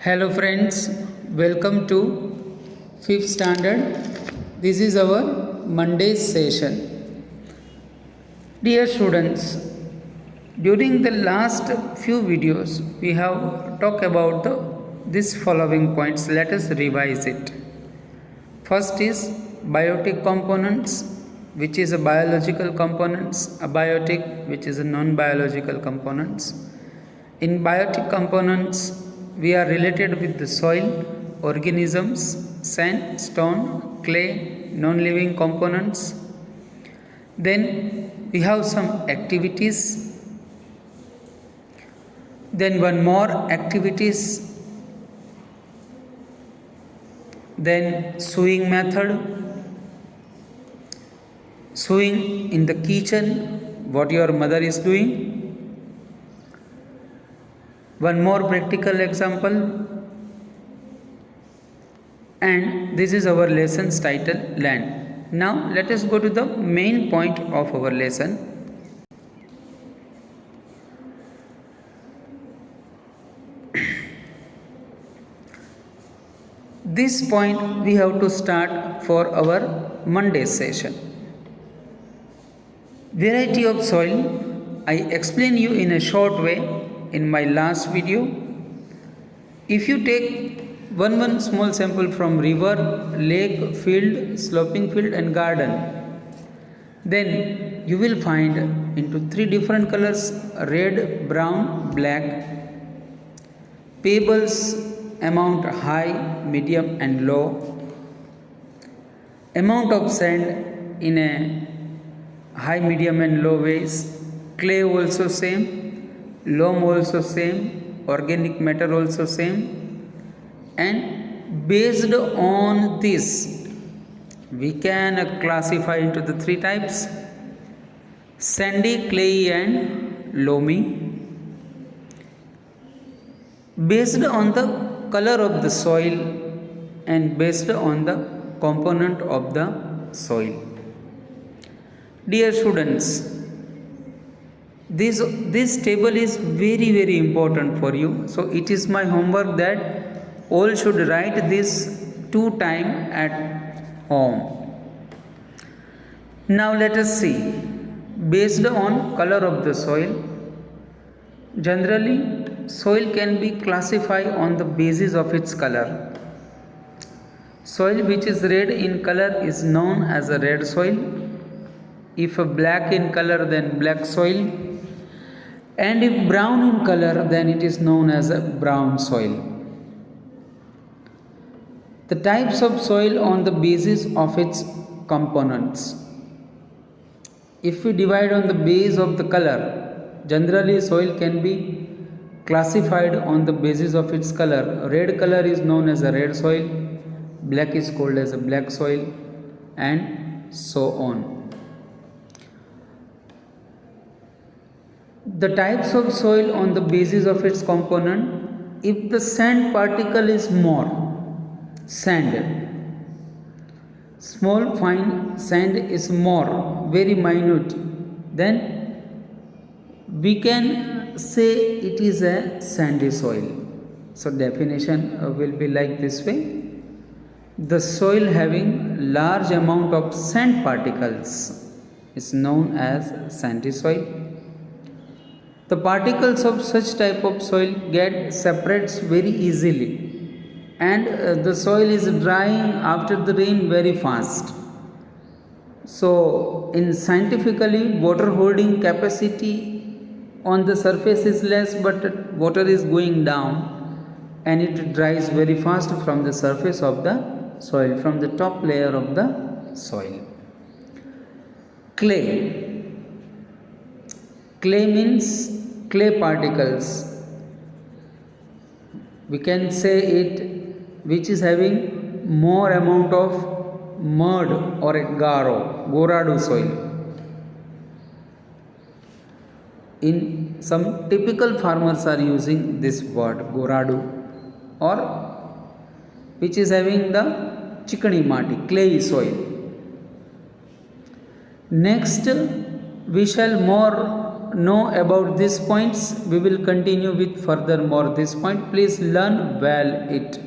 Hello friends, welcome to 5th standard. This is our Monday session. Dear students, during the last few videos we have talked about these following points. Let us revise it. First is biotic components, which is a biological components, abiotic, which is a non-biological components. In biotic components, we are related with the soil, organisms, sand, stone, clay, non-living components. Then we have some activities. Then one more activities. Then sewing method. Sewing in the kitchen, what your mother is doing. One more practical example, and this is our lesson's title, land. Now let us go to the main point of our lesson. This point we have to start for our Monday session. Variety of soil, I explain you in a short way in my last video. If you take one small sample from river, lake, field, sloping field and garden, then you will find into three different colors: red, brown, black. Pebbles amount high, medium and low. Amount of sand in a high, medium and low ways. Clay also same. Loam also same, organic matter also same, and based on this we can classify into the three types: sandy, clayey and loamy. Based on the color of the soil and based on the component of the soil. Dear students, this table is very important for you, so it is my homework that all should write this 2 times at home. Now let us see. Based on color of the soil, generally soil can be classified on the basis of its color. Soil which is red in color is known as a red soil. If a black in color, then black soil. And if brown in color, then it is known as a brown soil. The types of soil on the basis of its components. If we divide on the base of the color, generally soil can be classified on the basis of its color. Red color is known as a red soil, black is called as a black soil, and so on. The types of soil on the basis of its component: if the sand particle is more, sand, small fine sand is more, very minute, then we can say it is a sandy soil. So definition will be like this way: the soil having large amount of sand particles is known as sandy soil. The particles of such type of soil get separates very easily, and the soil is drying after the rain very fast. So in scientifically, water holding capacity on the surface is less, but water is going down and it dries very fast from the surface of the soil, from the top layer of the soil. Clay. Clay means clay particles. We can say it which is having more amount of mud or a goradu soil. In some typical farmers are using this word goradu, or which is having the chikani mati, clay soil. Next we shall more know about these points, we will continue with further more this point. Please learn well it.